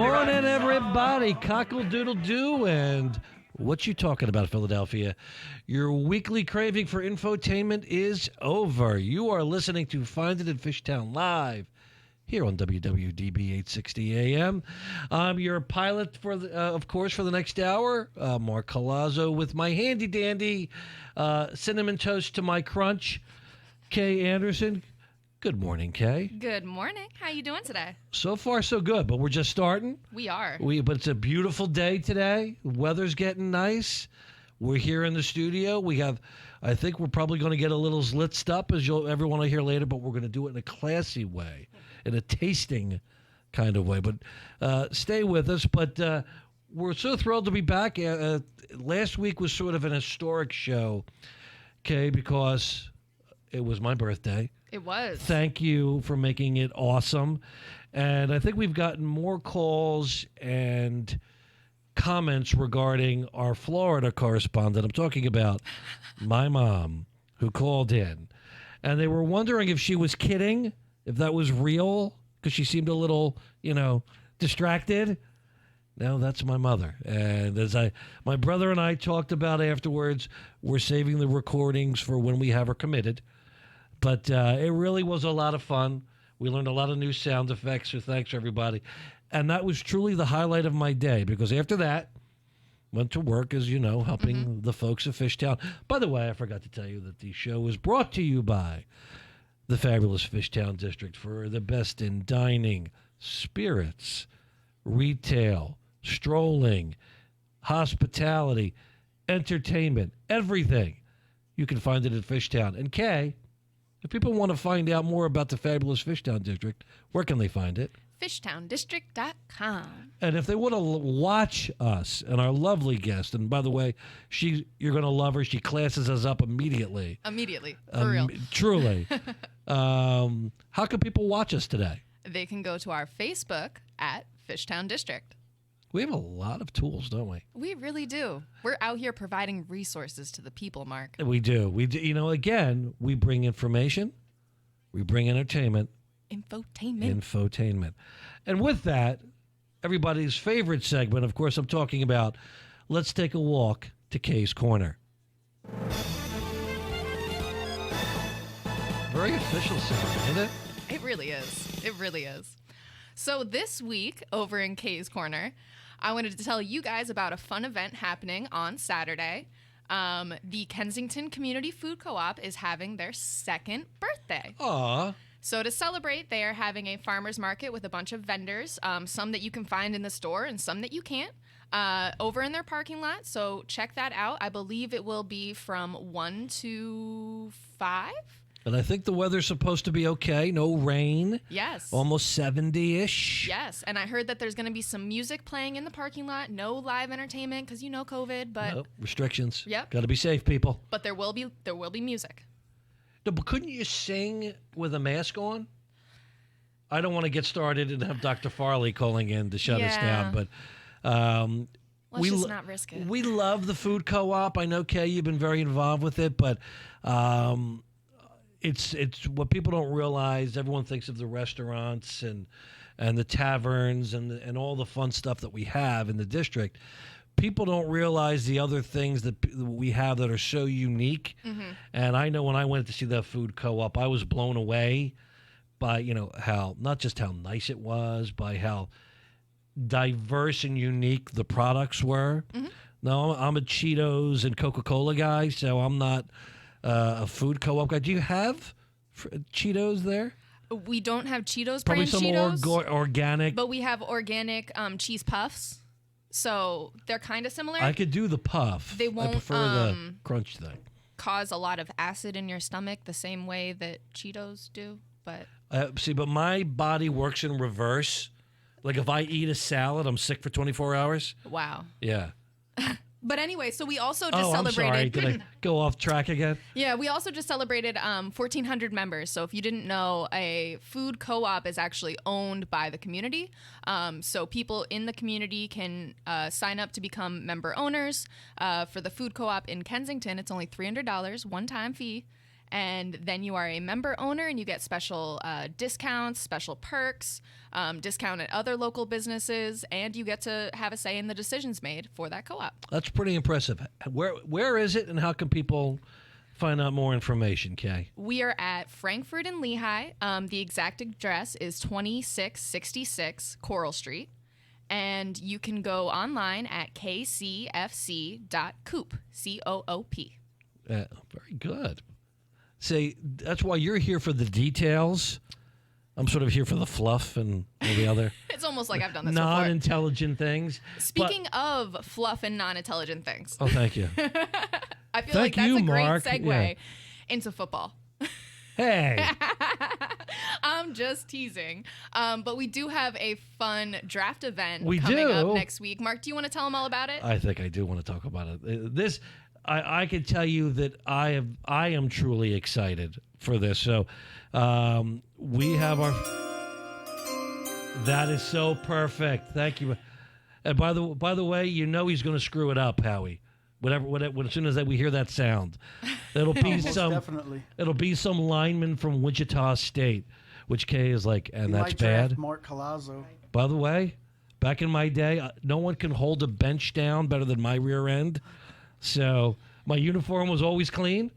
morning, everybody. Cockle-doodle-doo, and what you talking about, Philadelphia? Your weekly craving for infotainment is over. You are listening to Find It in Fishtown Live here on WWDB 860 AM. I'm your pilot, of course, for the next hour. Mark Colazzo with my handy-dandy cinnamon toast to my crunch, Kay Anderson. Good morning, Kay. Good morning. How you doing today? So far, so good, but we're just starting. We are. But it's a beautiful day today. The weather's getting nice. We're here in the studio. I think we're probably going to get a little blitzed up, as everyone will hear later, but we're going to do it in a classy way, in a tasting kind of way. But stay with us. But we're so thrilled to be back. Last week was sort of an historic show, Kay, because it was my birthday. It was. Thank you for making it awesome. And I think we've gotten more calls and comments regarding our Florida correspondent. I'm talking about my mom, who called in. And they were wondering if she was kidding, if that was real, because she seemed a little, distracted. No, that's my mother. And as my brother and I talked about afterwards, we're saving the recordings for when we have her committed. But it really was a lot of fun. We learned a lot of new sound effects, so thanks, everybody. And that was truly the highlight of my day, because after that, went to work, as you know, helping the folks at Fishtown. By the way, I forgot to tell you that the show was brought to you by the fabulous Fishtown District for the best in dining, spirits, retail, strolling, hospitality, entertainment, everything. You can find it at Fishtown. And Kay, if people want to find out more about the fabulous Fishtown District, where can they find it? FishtownDistrict.com. And if they want to watch us and our lovely guest, and by the way, you're going to love her. She classes us up immediately. Immediately. For real. Truly. How can people watch us today? They can go to our Facebook at Fishtown District. We have a lot of tools, don't we? We really do. We're out here providing resources to the people, Mark. We do. Again, we bring information. We bring entertainment. Infotainment. And with that, everybody's favorite segment, of course, I'm talking about Let's Take a Walk to Kay's Corner. Very official sound, isn't it? It really is. It really is. So this week, over in Kay's Corner, I wanted to tell you guys about a fun event happening on Saturday. The Kensington Community Food Co-op is having their second birthday. Aww. So to celebrate, they are having a farmer's market with a bunch of vendors, some that you can find in the store and some that you can't, over in their parking lot. So check that out. I believe it will be from 1 to 5. And I think the weather's supposed to be okay. No rain. Yes. Almost 70-ish. Yes. And I heard that there's going to be some music playing in the parking lot. No live entertainment because COVID, but no restrictions. Yep. Got to be safe, people. But there will be music. No, but couldn't you sing with a mask on? I don't want to get started and have Dr. Farley calling in to shut us down, but let's just not risk it. We love the food co-op. I know, Kay, you've been very involved with it, but it's what people don't realize. Everyone thinks of the restaurants and the taverns and all the fun stuff that we have in the district. People don't realize the other things that we have that are so unique. Mm-hmm. And I know when I went to see that food co-op, I was blown away by, how not just how nice it was, by how diverse and unique the products were. Mm-hmm. No, I'm a Cheetos and Coca-Cola guy, so I'm not a food co-op guy. Do you have Cheetos there? We don't have Cheetos. Probably brand some Cheetos, organic. But we have organic cheese puffs. So they're kind of similar. I could do the puff. They won't I prefer the crunch thing. Cause a lot of acid in your stomach the same way that Cheetos do. But but my body works in reverse. Like if I eat a salad, I'm sick for 24 hours. Wow. Yeah. But anyway, so we also just I'm celebrated. sorry. Did I go off track again? Yeah, we also just celebrated 1,400 members. So if you didn't know, a food co-op is actually owned by the community. So people in the community can sign up to become member owners. For the food co-op in Kensington, it's only $300, one-time fee. And then you are a member owner and you get special discounts, special perks, discount at other local businesses, and you get to have a say in the decisions made for that co-op. That's pretty impressive. Where is it, and how can people find out more information, Kay? We are at Frankford and Lehigh. The exact address is 2666 Coral Street. And you can go online at kcfc.coop, C-O-O-P. Very good. Say, that's why you're here for the details. I'm sort of here for the fluff and all the other It's almost like I've done this non-intelligent things. Speaking of fluff and non-intelligent things. Oh, thank you. I feel like that's a great segue into football. Hey. I'm just teasing. But we do have a fun draft event coming up next week. Mark, do you want to tell them all about it? I think I do want to talk about it. I can tell you that I am truly excited for this. So we have our. That is so perfect. Thank you. And by the way, you know he's going to screw it up, Howie. Whatever. As soon as we hear that sound, it'll be definitely. It'll be some lineman from Wichita State, which Kay is like, and that's bad. Mark Colazzo. By the way, back in my day, no one can hold a bench down better than my rear end. So my uniform was always clean.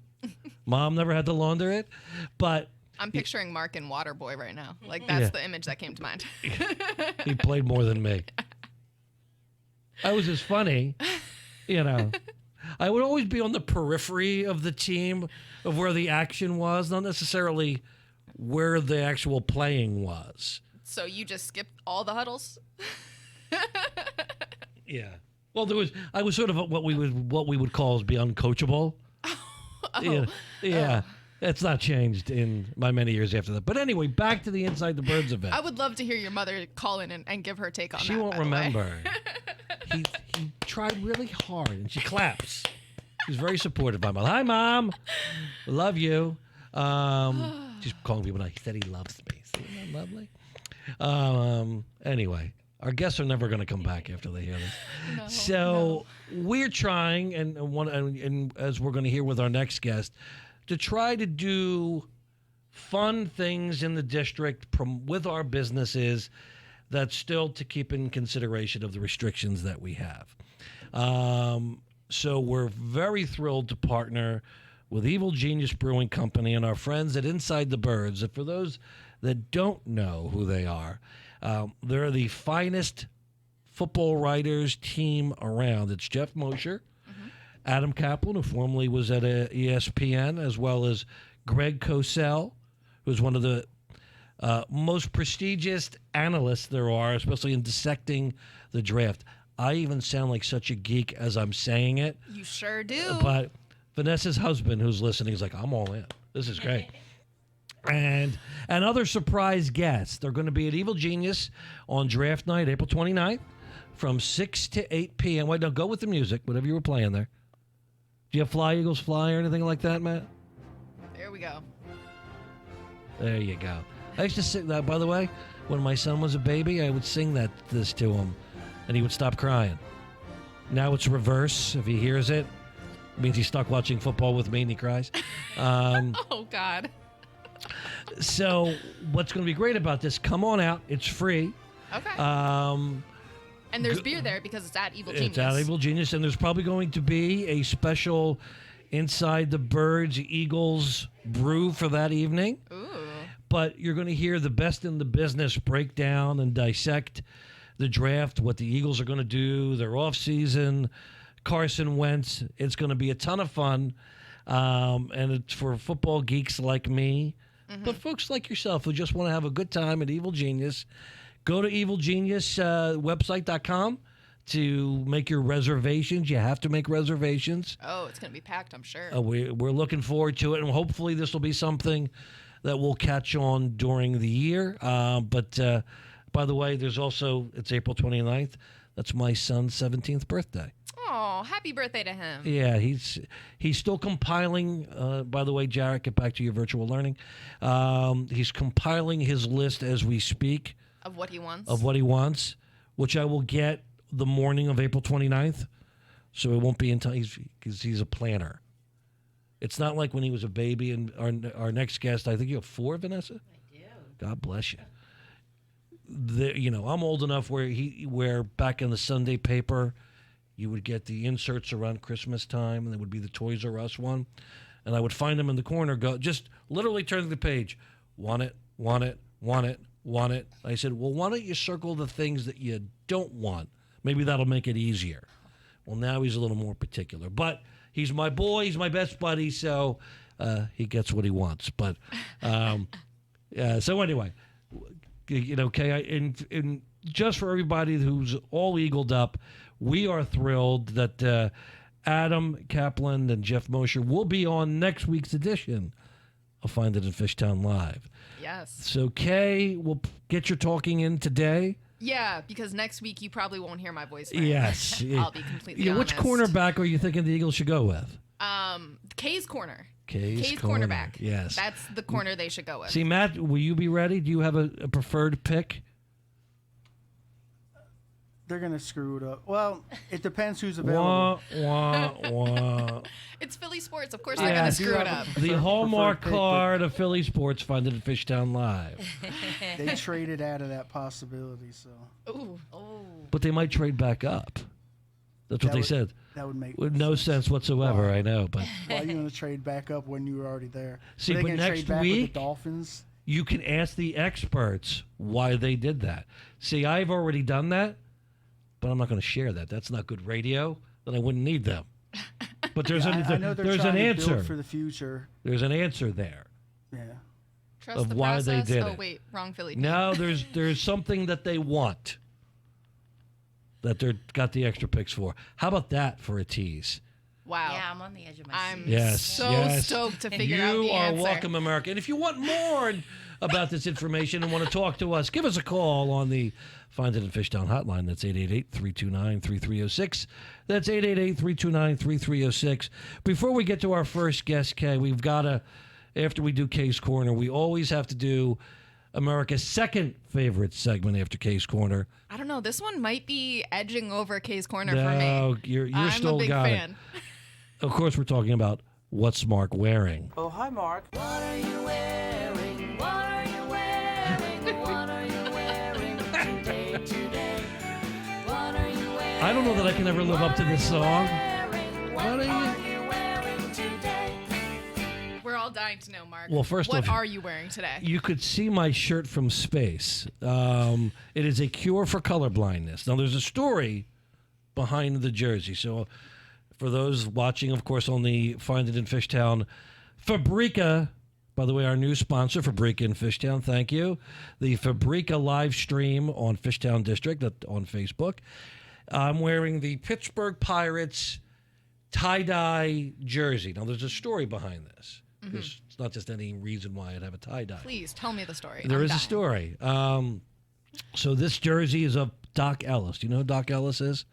Mom never had to launder it. But I'm picturing Mark in Waterboy right now. Like, that's the image that came to mind. He played more than me. I was as funny, I would always be on the periphery of the team, of where the action was, not necessarily where the actual playing was. So you just skipped all the huddles? Yeah. Well, I was sort of what we would call as be uncoachable. Oh. Yeah. It's not changed in my many years after that. But anyway, back to the Inside the Birds event. I would love to hear your mother call in and give her take on that. She won't remember. He tried really hard, and she claps. She's very supportive. My mom. Hi, Mom. Love you. She's calling people now. He said he loves me. Isn't that lovely? Anyway, our guests are never going to come back after they hear this. We're trying, and as we're going to hear with our next guest, to try to do fun things in the district with our businesses that's still to keep in consideration of the restrictions that we have. So we're very thrilled to partner with Evil Genius Brewing Company and our friends at Inside the Birds. And for those that don't know who they are, they're the finest football writers team around. It's Jeff Mosher, Adam Kaplan, who formerly was at ESPN, as well as Greg Cosell, who's one of the most prestigious analysts there are, especially in dissecting the draft. I even sound like such a geek as I'm saying it. You sure do. But Vanessa's husband, who's listening, is like, I'm all in. This is great. And other surprise guests. They're going to be at Evil Genius on draft night, April 29th, from 6 to 8 p.m. Wait, no, go with the music, whatever you were playing there. Do you have Fly Eagles Fly or anything like that, Matt? There we go. There you go. I used to sing that, by the way, when my son was a baby, I would sing this to him, and he would stop crying. Now it's reverse. If he hears it, it means he's stuck watching football with me and he cries. Oh, God. So what's going to be great about this, come on out. It's free. Okay. And there's beer there because it's at Evil Genius. It's at Evil Genius, and there's probably going to be a special Inside the Birds Eagles brew for that evening. Ooh. But you're going to hear the best in the business break down and dissect the draft, what the Eagles are going to do, their offseason, Carson Wentz. It's going to be a ton of fun, and it's for football geeks like me, but folks like yourself who just want to have a good time at Evil Genius. Go to evilgeniuswebsite.com to make your reservations. You have to make reservations. Oh, it's going to be packed, I'm sure. We're looking forward to it, and hopefully this will be something that will catch on during the year. But by the way, it's April 29th. That's my son's 17th birthday. Oh, happy birthday to him. Yeah, he's still compiling. By the way, Jarrett, get back to your virtual learning. He's compiling his list as we speak. Of what he wants? Of what he wants, which I will get the morning of April 29th. So it won't be in time because he's a planner. It's not like when he was a baby. And our next guest, I think you have 4, Vanessa? I do. God bless you. I'm old enough where back in the Sunday paper, you would get the inserts around Christmas time, and there would be the Toys R Us one. And I would find them in the corner, go just literally turning the page. Want it, want it, want it, want it. I said, well, why don't you circle the things that you don't want? Maybe that'll make it easier. Well, now he's a little more particular. But he's my boy. He's my best buddy, so he gets what he wants. But so anyway, Kay, and just for everybody who's all eagled up, we are thrilled that Adam Kaplan and Jeff Mosher will be on next week's edition of Find It in Fishtown Live. Yes. So, Kay, we'll get your talking in today. Yeah, because next week you probably won't hear my voice. Yes. I'll be completely honest. Which cornerback are you thinking the Eagles should go with? Kay's corner. Kay's cornerback. Yes. That's the corner they should go with. See, Matt, will you be ready? Do you have a preferred pick? They're going to screw it up. Well, it depends who's available. It's Philly sports. Of course they're going to screw it up. The hallmark card of Philly sports funded at Fishtown Live. They traded out of that possibility, so. Ooh. But they might trade back up. That's what they said. That would make With no sense whatsoever, I know. But why are you going to trade back up when you were already there? See, are they but gonna next trade back week, with the Dolphins? You can ask the experts why they did that. See, I've already done that, but I'm not going to share that. That's not good radio. Then I wouldn't need them. But there's I know they're there's trying an to answer build for the future. There's an answer there. Yeah. Trust Of the why process. they did oh, it. wait. Wrong Philly team. No, there's something that they want that they're got the extra picks for. How about that for a tease? Wow. Yeah, I'm on the edge of my I'm seat. Yes, so yes. stoked to figure out You the are answer. welcome, America. And if you want more about this information and want to talk to us, give us a call on the Find It in Fishtown hotline. That's 888-329-3306. That's 888-329-3306. Before we get to our first guest, Kay, we've got to, after we do Kay's Corner, we always have to do America's second favorite segment after Kay's Corner. I don't know. This one might be edging over Kay's Corner No, for me. you're I'm still a big got fan. it. Of course, we're talking about what's Mark wearing. Oh, hi, Mark. What are you wearing? What are you wearing? What are you wearing today? What are you wearing? I don't know that I can ever live up to this song. What are you- wearing today? We're all dying to know, Mark. Well, first what off, are you wearing today? You could see my shirt from space. It is a cure for colorblindness. Now, there's a story behind the jersey. So, for those watching, of course, on the Find It in Fishtown, Fabrica, by the way, our new sponsor, Fabrica in Fishtown, thank you. The Fabrica live stream on Fishtown District on Facebook. I'm wearing the Pittsburgh Pirates tie-dye jersey. Now, there's a story behind this. It's not just any reason why I'd have a tie-dye. Please tell me the story. There I'm is a dying. story. So this jersey is of Doc Ellis. Do you know who Doc Ellis is?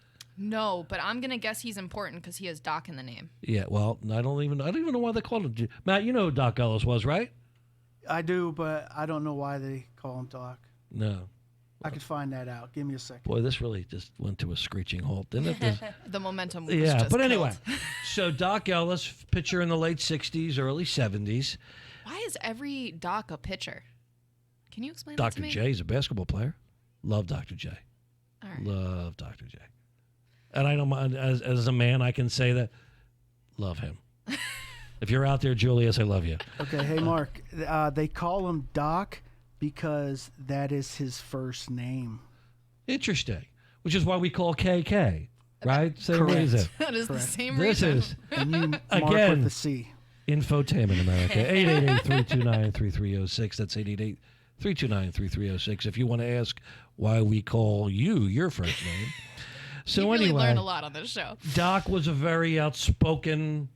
No, but I'm gonna guess he's important because he has Doc in the name. Yeah. Well, I don't even know why they called him. Matt, you know who Doc Ellis was, right? I do, but I don't know why they call him Doc. No. I could find that out. Give me a second. Boy, this really just went to a screeching halt, didn't it? The momentum was Yeah. just But anyway, killed. so Doc Ellis, pitcher in the late '60s, early '70s. Why is every Doc a pitcher? Can you explain that to Dr. me? J is a basketball player. Love Dr. J. All right. Love Dr. J. And I don't mind, as a man, I can say that. Love him. If you're out there, Julius, I love you. Okay, hey, Mark. They call him Doc because that is his first name. Interesting. Which is why we call KK, right? Same Correct. reason. That is the Correct. same This reason. is And you mark Again. with the C. Infotainment America. 888-329-3306. That's 888-329-3306. If you want to ask why we call you your first name. So you really anyway, learn a lot on this show. Doc was a very outspoken,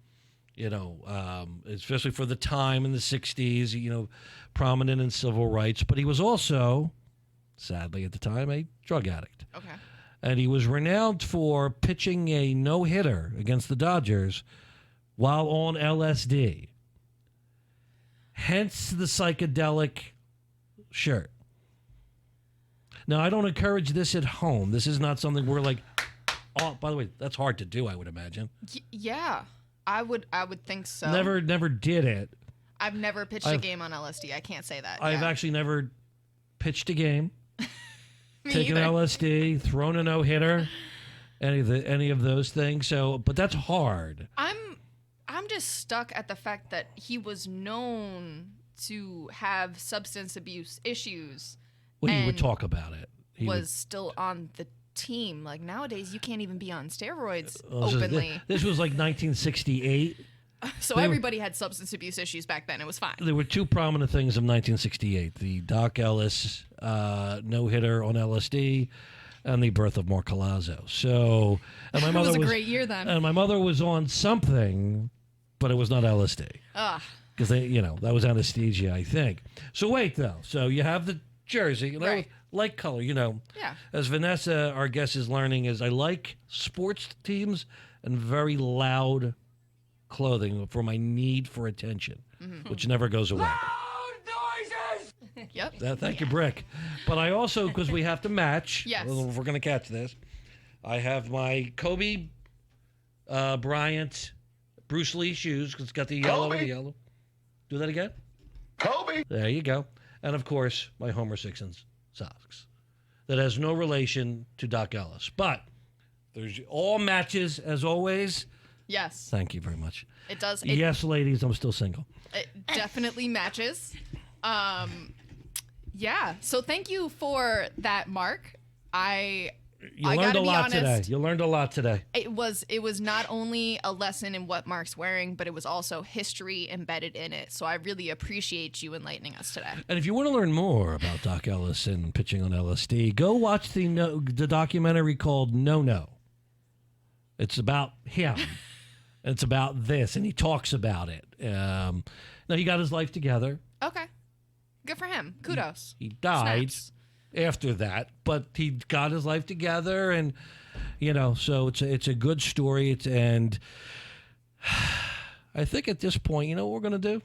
especially for the time in the 60s, prominent in civil rights. But he was also, sadly at the time, a drug addict. Okay. And he was renowned for pitching a no-hitter against the Dodgers while on LSD. Hence the psychedelic shirt. Now, I don't encourage this at home. This is not something we're like, oh, by the way, that's hard to do, I would imagine. Yeah. I would think so. Never did it. I've never pitched a game on LSD. I can't say that. I've yeah. actually never pitched a game, Me taken either. LSD, thrown a no-hitter, any of those things. So, but that's hard. I'm just stuck at the fact that he was known to have substance abuse issues. Well, he would and talk about it. He was would- still on the team. Like nowadays, you can't even be on steroids Well, this is- openly. This was like 1968. So they were- everybody had substance abuse issues back then. It was fine. There were two prominent things of 1968: the Doc Ellis no-hitter on LSD, and the birth of Mark Collazo. So, and my It mother was a great year then. and my mother was on something, but it was not LSD Ugh. because that was anesthesia, I think. So wait though, so you have the jersey, Right. light color, Yeah. As Vanessa, our guest, is learning, is I like sports teams and very loud clothing for my need for attention, which never goes away. Yep. Thank you, Brick. But I also, because we have to match, Yes. if we're going to catch this, I have my Kobe Bryant Bruce Lee shoes, because it's got the yellow and the yellow. Do that again? Kobe. There you go. And, of course, my Homer Sixons socks. That has no relation to Doc Ellis. But there's all matches, as always. Yes. Thank you very much. It does. Yes, ladies, I'm still single. It definitely matches. Yeah. So thank you for that, Mark. I You I learned gotta a be lot today. honest. You learned a lot today. It was not only a lesson in what Mark's wearing, but it was also history embedded in it. So I really appreciate you enlightening us today. And if you want to learn more about Doc Ellis and pitching on LSD, go watch the documentary called No No. It's about him. It's about this, and he talks about it. Now, he got his life together. Okay. Good for him. Kudos. He died Snaps. after that, but he got his life together, and so it's a good story. And I think at this point, you know what we're going to do?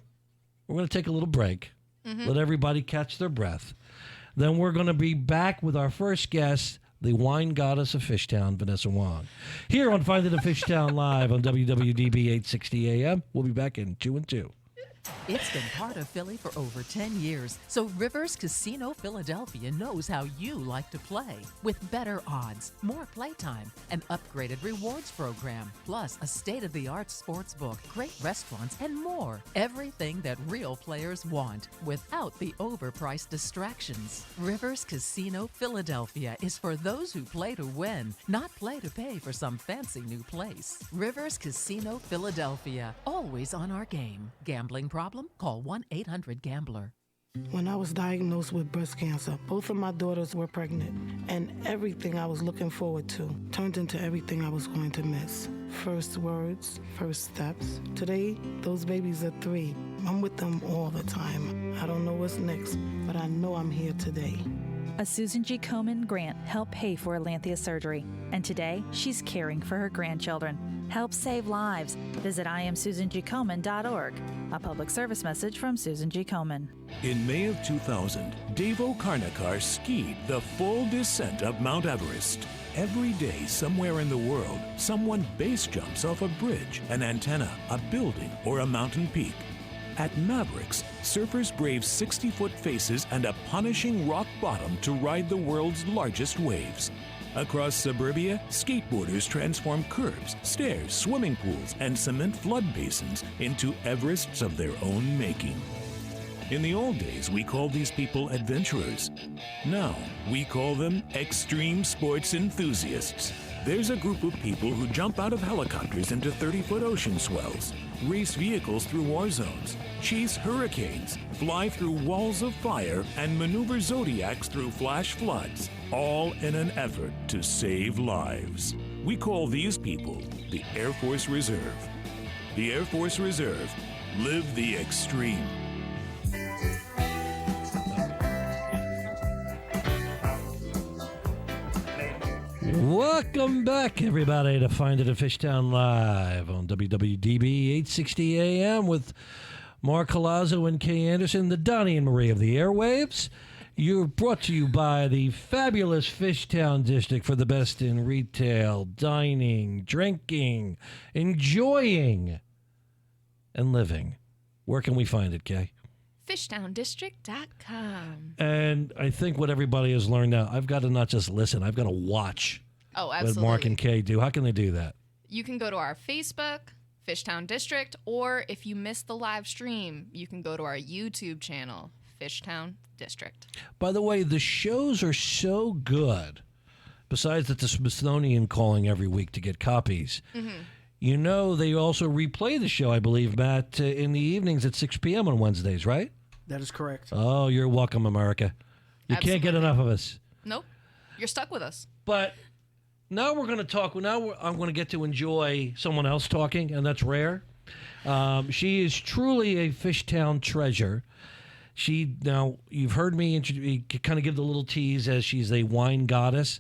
We're going to take a little break, let everybody catch their breath. Then we're going to be back with our first guest, the wine goddess of Fishtown, Vanessa Wong, here on Finding the Fishtown Live on WWDB 860 AM. We'll be back in 2 and 2. It's been part of Philly for over 10 years, so Rivers Casino Philadelphia knows how you like to play. With better odds, more playtime, an upgraded rewards program, plus a state-of-the-art sports book, great restaurants, and more. Everything that real players want, without the overpriced distractions. Rivers Casino Philadelphia is for those who play to win, not play to pay for some fancy new place. Rivers Casino Philadelphia, always on our game. Gambling problem? Call 1-800-GAMBLER. When I was diagnosed with breast cancer, both of my daughters were pregnant, and everything I was looking forward to turned into everything I was going to miss. First words, first steps. Today, those babies are 3. I'm with them all the time. I don't know what's next, but I know I'm here today. A Susan G. Komen grant helped pay for Alanthia's surgery, and today she's caring for her grandchildren. Help save lives. Visit IamSusanGKomen.org. A public service message from Susan G. Komen. In May of 2000, Dave O'Carnacar skied the full descent of Mount Everest. Every day, somewhere in the world, someone base jumps off a bridge, an antenna, a building, or a mountain peak. At Mavericks, surfers brave 60-foot faces and a punishing rock bottom to ride the world's largest waves. Across suburbia, skateboarders transform curbs, stairs, swimming pools, and cement flood basins into Everests of their own making. In the old days, we called these people adventurers. Now, we call them extreme sports enthusiasts. There's a group of people who jump out of helicopters into 30-foot ocean swells, race vehicles through war zones, chase hurricanes, fly through walls of fire, and maneuver zodiacs through flash floods, all in an effort to save lives. We call these people the Air Force Reserve. The Air Force Reserve. Live the extreme. Welcome back, everybody, to Find It at Fishtown Live on WWDB 860 AM with Mark Collazo and Kay Anderson, the Donnie and Marie of the airwaves. You're brought to you by the fabulous Fishtown District for the best in retail, dining, drinking, enjoying and living. Where can we find it, Kay? Fishtowndistrict.com. And I think what everybody has learned now, I've got to not just listen, I've got to watch Oh, what absolutely. Mark and Kay do. How can they do that? You can go to our Facebook, Fishtown District, or if you missed the live stream, you can go to our YouTube channel, Fishtown District. By the way, the shows are so good, besides that the Smithsonian calling every week to get copies. You know, they also replay the show, I believe, Matt, in the evenings at 6 p.m. on Wednesdays, right? That is correct. Oh, you're welcome, America. You can't get Absolutely. enough of us. Nope. You're stuck with us. But now we're going to talk. I'm going to get to enjoy someone else talking, and that's rare. She is truly a Fishtown treasure. Now, you've heard me kind of give the little tease as she's a wine goddess.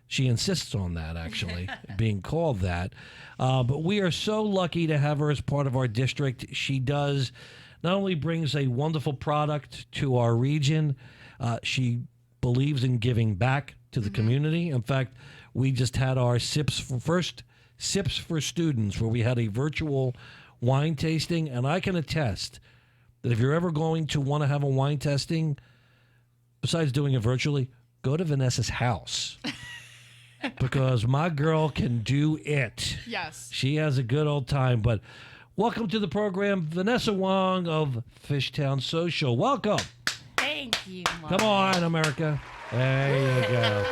She insists on that, actually, being called that. But we are so lucky to have her as part of our district. She does not only brings a wonderful product to our region, she believes in giving back to the community. In fact, we just had our Sips for Students, where we had a virtual wine tasting, and I can attest that if you're ever going to want to have a wine tasting, besides doing it virtually, go to Vanessa's house. Because my girl can do it. Yes. She has a good old time. But welcome to the program, Vanessa Wong of Fishtown Social. Welcome. Thank you, Come on, America. There you go.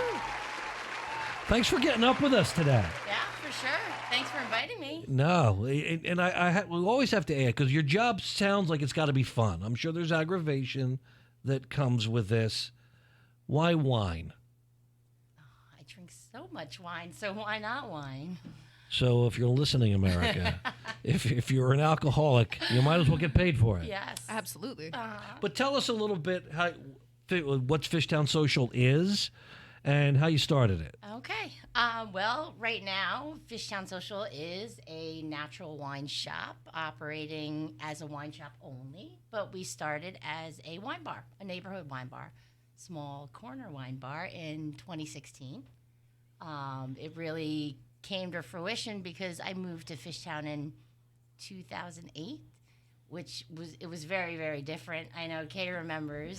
Thanks for getting up with us today. Yeah, for sure. Thanks for inviting me. No, and we always have to add, because your job sounds like it's got to be fun. I'm sure there's aggravation that comes with this. Why wine? I drink so much wine, so why not wine? So if you're listening, America, if you're an alcoholic, you might as well get paid for it. Yes. Absolutely. But tell us a little bit what Fishtown Social is and how you started it. Okay. Well, right now, Fishtown Social is a natural wine shop operating as a wine shop only, but we started as a wine bar, a neighborhood wine bar, small corner wine bar in 2016. It really came to fruition because I moved to Fishtown in 2008, which was very, very different. I know Kay remembers.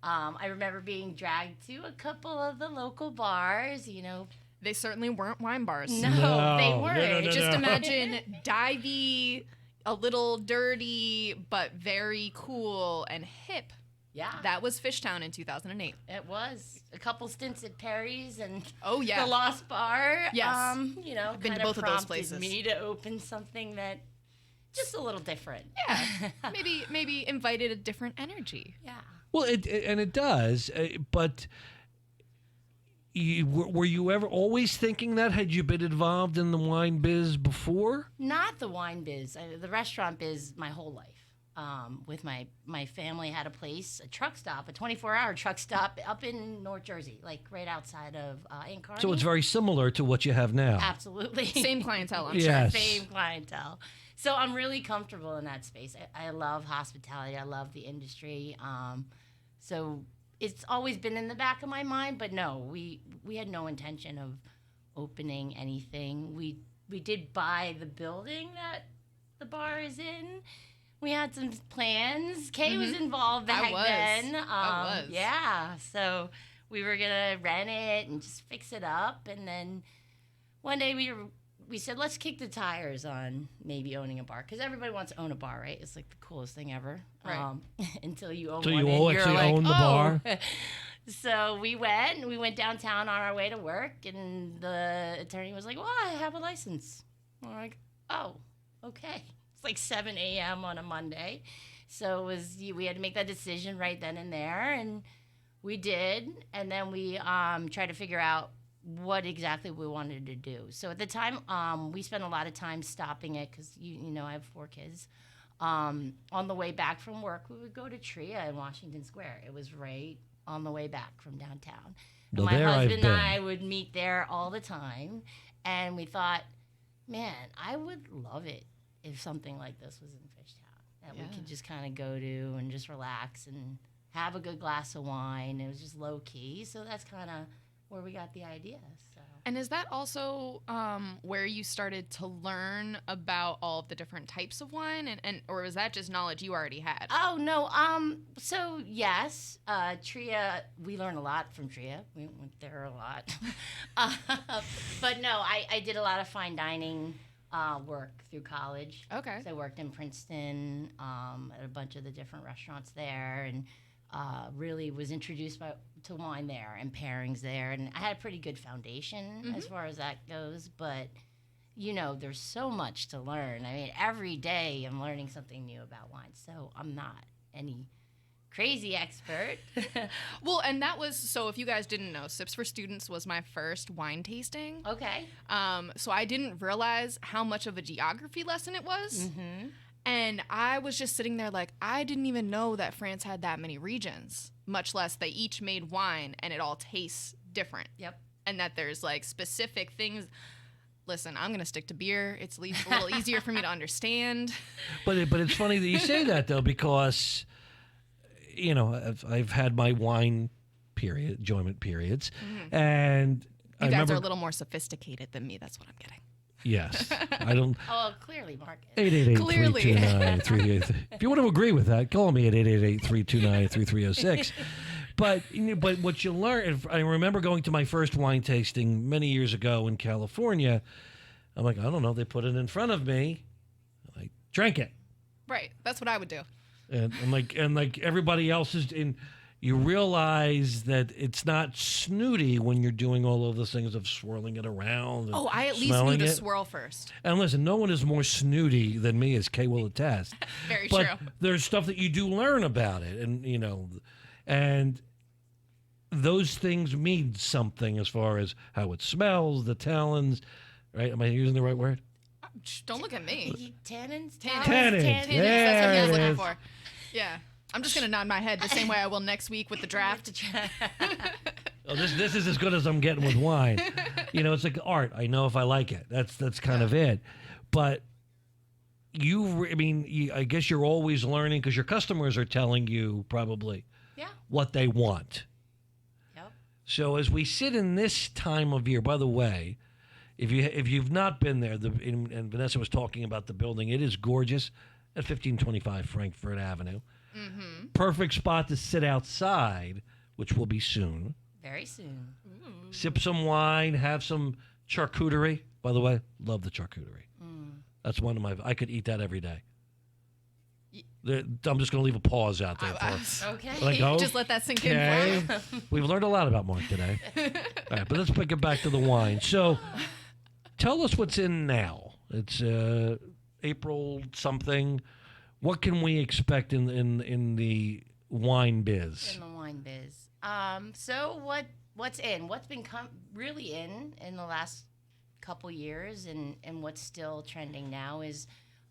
I remember being dragged to a couple of the local bars, They certainly weren't wine bars. No, they weren't. No. Just imagine divey, a little dirty, but very cool and hip. Yeah. That was Fishtown in 2008. It was a couple stints at Perry's and Oh, yeah. the Lost Bar. Yes. I've been to both of those places. Me to open something that just a little different. Yeah. maybe invited a different energy. Yeah. Well, it does, but were you ever always thinking that? Had you been involved in the wine biz before? Not the wine biz, the restaurant biz my whole life. With my family had a place, a truck stop, a 24-hour truck stop up in North Jersey, like right outside of Incarnate. So it's very similar to what you have now. Absolutely. Same clientele, I'm Yes. sure. Same clientele. So I'm really comfortable in that space. I love hospitality. I love the industry. So it's always been in the back of my mind, but no, we had no intention of opening anything. We did buy the building that the bar is in. We had some plans. Kay was involved back then. I was. Yeah. So we were gonna rent it and just fix it up, and then one day we said, let's kick the tires on maybe owning a bar, because everybody wants to own a bar, right? It's like the coolest thing ever. Right. Until you own So one. you and all you're actually like, own the "Oh." bar? So we went downtown on our way to work, and the attorney was like, well, I have a license. We're like, oh, okay. It's like 7 a.m. on a Monday. So we had to make that decision right then and there, and we did. And then we tried to figure out what exactly we wanted to do. So at the time, we spent a lot of time stopping it because, I have 4 kids. On the way back from work, we would go to Tria in Washington Square. It was right on the way back from downtown. And Well, my there I've husband been. and I would meet there all the time. And we thought, man, I would love it if something like this was in Fishtown that we could just kind of go to and just relax and have a good glass of wine. It was just low key. So that's kind of where we got the idea. So. And is that also where you started to learn about all of the different types of wine, and or was that just knowledge you already had? Oh no. So yes, Tria. We learned a lot from Tria. We went there a lot. But no, I did a lot of fine dining work through college. Okay. So I worked in Princeton at a bunch of the different restaurants there, and really was introduced to wine there and pairings there. And I had a pretty good foundation as far as that goes. But, there's so much to learn. I mean, every day I'm learning something new about wine. So I'm not any crazy expert. Well, and that was, so if you guys didn't know, Sips for Students was my first wine tasting. Okay. So I didn't realize how much of a geography lesson it was. Mm-hmm. And I was just sitting there like, I didn't even know that France had that many regions, much less they each made wine and it all tastes different. Yep. And that there's like specific things. Listen, I'm going to stick to beer. It's a little easier for me to understand. But it's funny that you say that, though, because, I've had my wine enjoyment periods. And I You guys remember, are a little more sophisticated than me. That's what I'm getting. Yes. I don't. Oh, clearly, Marcus. 888-329-3306. If you want to agree with that, call me at 888-329-3306. But what you learn, I remember going to my first wine tasting many years ago in California. I'm like, I don't know. They put it in front of me. I drank it. Right. That's what I would do. And like everybody else is in. You realize that it's not snooty when you're doing all of those things of swirling it around. And Oh, I at least knew smelling to it. swirl first. And listen, no one is more snooty than me, as Kay will attest. Very but true. there's stuff that you do learn about it, and those things mean something as far as how it smells, the tannins. Right? Am I using the right word? Shh, don't look at me. Tannins? Tannins. That's what There I was it looking is. for. Yeah. I'm just going to nod my head the same way I will next week with the draft. Oh, this is as good as I'm getting with wine. It's like art. I know if I like it. That's kind of it. But I guess you're always learning because your customers are telling you probably what they want. Yep. So as we sit in this time of year, by the way, if you've not been there, and Vanessa was talking about the building, it is gorgeous at 1525 Frankford Avenue. Mm-hmm. Perfect spot to sit outside, which will be soon. Very soon. Sip some wine, have some charcuterie. By the way, love the charcuterie. That's one of my. I could eat that every day. I'm just going to leave a pause out there for. Okay. Like, Just let that sink in for you. We've learned a lot about Mark today. All right, but let's get back to the wine. So, tell us what's in now. It's April something. What can we expect in the wine biz? In the wine biz. So what's in? What's been really in the last couple years, and what's still trending now is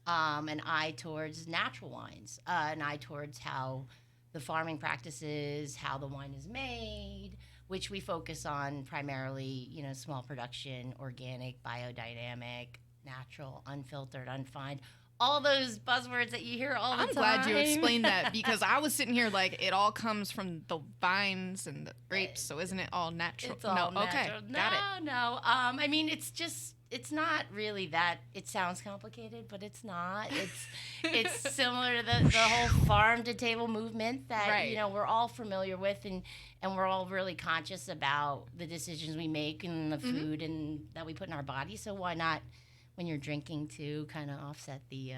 an eye towards natural wines, an eye towards how the farming practices, how the wine is made, which we focus on primarily, small production, organic, biodynamic, natural, unfiltered, unfined. All those buzzwords that you hear all the time. I'm glad you explained that because I was sitting here like it all comes from the vines and the grapes, so isn't it all natural? It's all no, natural. okay, got it. No. It's not really that. It sounds complicated, but it's not. It's similar to the whole farm to table movement that Right. We're all familiar with, and we're all really conscious about the decisions we make and the food and that we put in our body. So why not? When you're drinking to kind of offset the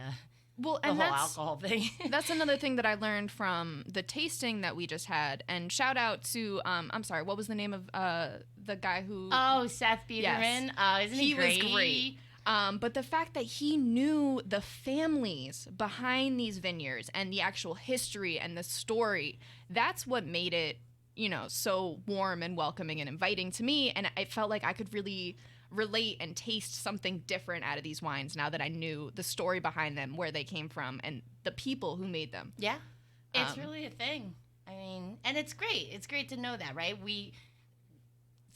Well, the and whole that's alcohol thing. that's another thing that I learned from the tasting that we just had. And shout out to I'm sorry, what was the name of the guy who? Oh, Seth Biederman. Yes. Isn't he great? Was great. But the fact that he knew the families behind these vineyards and the actual history and the story, that's what made it, so warm and welcoming and inviting to me. And I felt like I could really relate and taste something different out of these wines now that I knew the story behind them, where they came from, and the people who made them. Yeah. It's really a thing. I mean, and it's great. It's great to know that, right?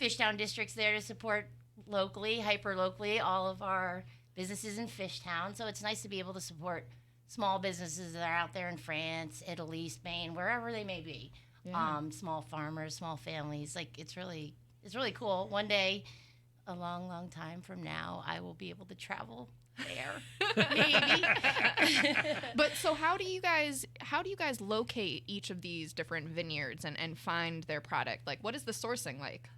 Fishtown District's there to support locally, hyper locally, all of our businesses in Fishtown. So it's nice to be able to support small businesses that are out there in France, Italy, Spain, wherever they may be. Yeah. Small farmers, small families. Like, it's really it's really cool. One day, a long, long time from now, I will be able to travel there, maybe. But so how do you guys locate each of these different vineyards and find their product? Like, what is the sourcing like?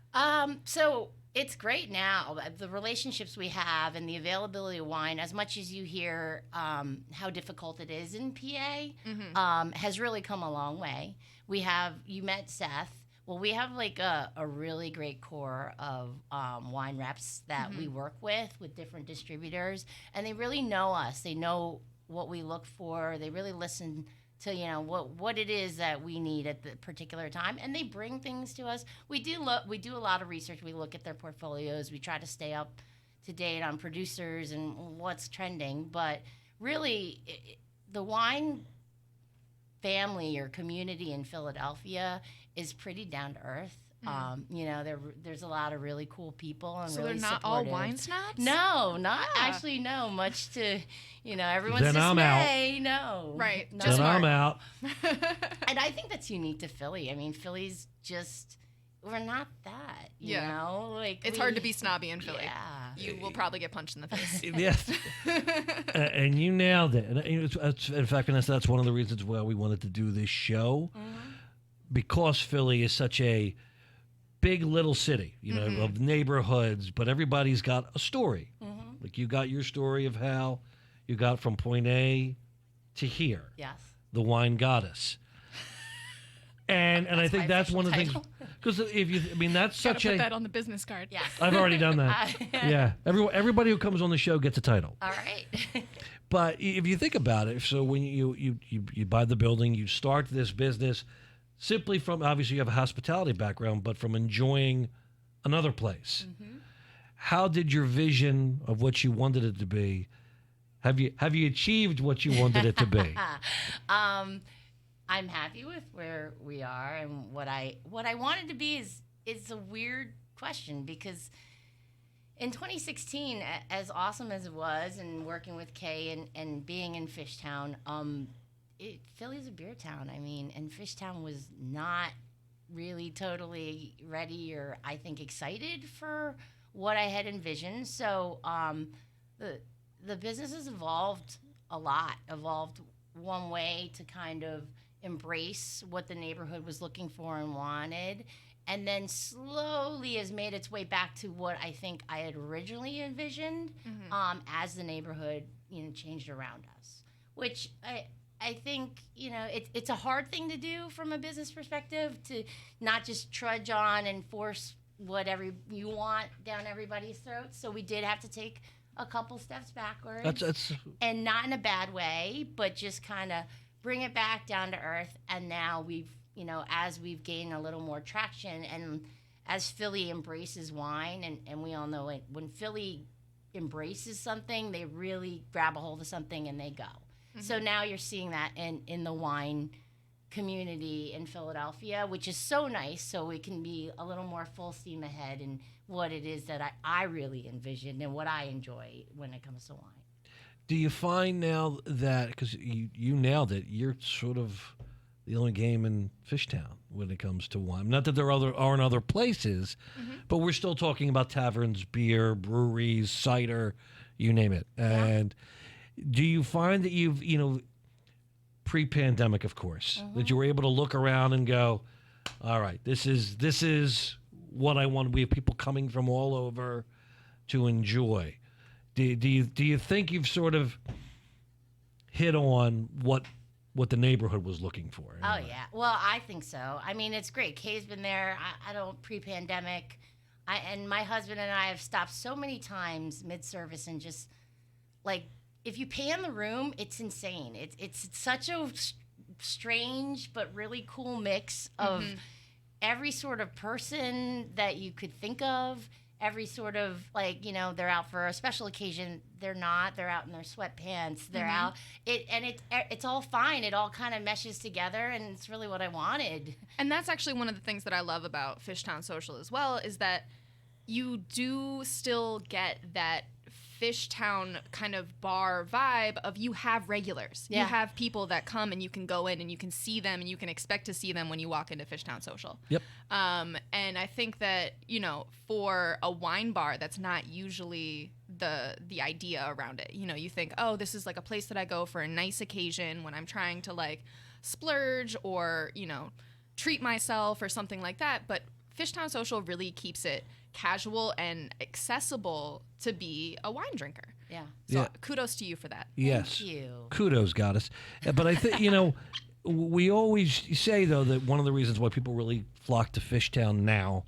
So it's great now. The relationships we have and the availability of wine, as much as you hear how difficult it is in PA, has really come a long way. You met Seth. Well, we have like a really great core of wine reps that we work with different distributors, and they really know us. They know what we look for. They really listen to what it is that we need at the particular time, and they bring things to us. We do a lot of research. We look at their portfolios. We try to stay up to date on producers and what's trending. But really, the wine family or community in Philadelphia is pretty down to earth. There's a lot of really cool people and So really they're not supportive. all wine snobs? No, not actually. No, much to everyone's Then I'm out. dismay. No, Right. No. Just Then I'm smart. out. And I think that's unique to Philly. I mean, Philly's just we're not that. You Yeah. know, like It's hard to be snobby in Philly. Yeah. You will probably get punched in the face. Yes. And you nailed it. And in fact, Vanessa, that's one of the reasons why we wanted to do this show, because Philly is such a big little city, of neighborhoods, but everybody's got a story. Like you got your story of how you got from point A to here. Yes. The wine goddess. And I think my that's one of the official things, because that's Gotta such put a. that on the business card. Yes. I've already done that. Yeah, everybody who comes on the show gets a title. All right. But if you think about it, so when you buy the building, you start this business simply from, obviously you have a hospitality background, but from enjoying another place. How did your vision of what you wanted it to be? Have you achieved what you wanted it to be? I'm happy with where we are, and what I wanted to be is a weird question, because in 2016, as awesome as it was, and working with Kay and being in Fishtown, Philly's a beer town. I mean, and Fishtown was not really totally ready or I think excited for what I had envisioned. So the business has evolved a lot. Evolved one way to kind of embrace what the neighborhood was looking for and wanted, and then slowly has made its way back to what I think I had originally envisioned as the neighborhood changed around us, which I think it's a hard thing to do from a business perspective, to not just trudge on and force whatever you want down everybody's throats. So we did have to take a couple steps backwards, and not in a bad way, but just kind of bring it back down to earth. And now we've, as we've gained a little more traction, and as Philly embraces wine, and we all know it, when Philly embraces something, they really grab a hold of something and they go. So now you're seeing that in the wine community in Philadelphia, which is so nice. So we can be a little more full steam ahead in what it is that I really envisioned and what I enjoy when it comes to wine. Do you find now that, because you nailed it, you're sort of the only game in Fishtown when it comes to wine? Not that there aren't other places, but we're still talking about taverns, beer, breweries, cider, you name it. And do you find that you've, pre-pandemic, of course, that you were able to look around and go, all right, this is what I want. We have people coming from all over to enjoy. Do you think you've sort of hit on what the neighborhood was looking for? Oh, yeah. Well, I think so. I mean, it's great. Kay's been there. I don't, pre-pandemic. And my husband and I have stopped so many times mid-service and just, like, if you pan the room, it's insane. It's such a strange but really cool mix of every sort of person that you could think of. Every sort of, like, they're out for a special occasion. They're not. They're out in their sweatpants. They're out. It's all fine. It all kind of meshes together, and it's really what I wanted. And that's actually one of the things that I love about Fishtown Social as well, is that you do still get that Fishtown kind of bar vibe of you have regulars. Yeah. You have people that come and you can go in and you can see them and you can expect to see them when you walk into Fishtown Social. Yep. And I think that, for a wine bar, that's not usually the idea around it. You think, oh, this is like a place that I go for a nice occasion when I'm trying to like splurge or, treat myself or something like that. But Fishtown Social really keeps it casual and accessible to be a wine drinker. Yeah. So kudos to you for that. Yes. Thank you. Kudos, goddess. But I think, we always say, though, that one of the reasons why people really flock to Fishtown now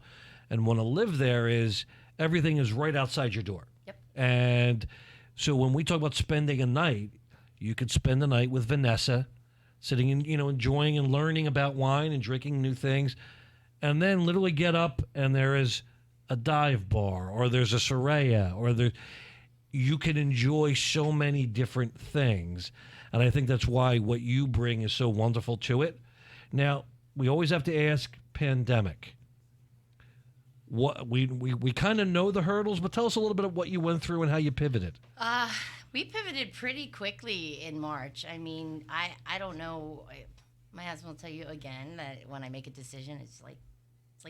and want to live there is everything is right outside your door. Yep. And so when we talk about spending a night, you could spend the night with Vanessa, sitting and, enjoying and learning about wine and drinking new things, and then literally get up and there is a dive bar or there's a Soraya or you can enjoy so many different things. And I think that's why what you bring is so wonderful to it. Now, we always have to ask pandemic. What we kind of know the hurdles, but tell us a little bit of what you went through and how you pivoted. We pivoted pretty quickly in March. I mean, I don't know. My husband will tell you again that when I make a decision, it's like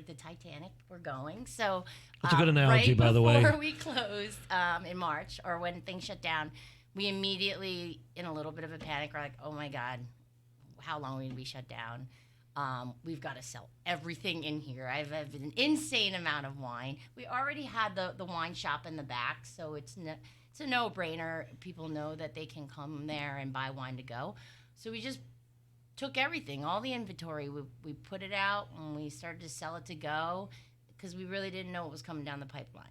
the Titanic. We're going. So That's a good analogy, right by the way. Before we closed in March, or when things shut down, we immediately, in a little bit of a panic, were like, "Oh my God, how long are we gonna be shut down? We've got to sell everything in here. I've an insane amount of wine. We already had the wine shop in the back, so it's a no-brainer. People know that they can come there and buy wine to go. So we just took everything, all the inventory. We put it out and we started to sell it to go because we really didn't know what was coming down the pipeline.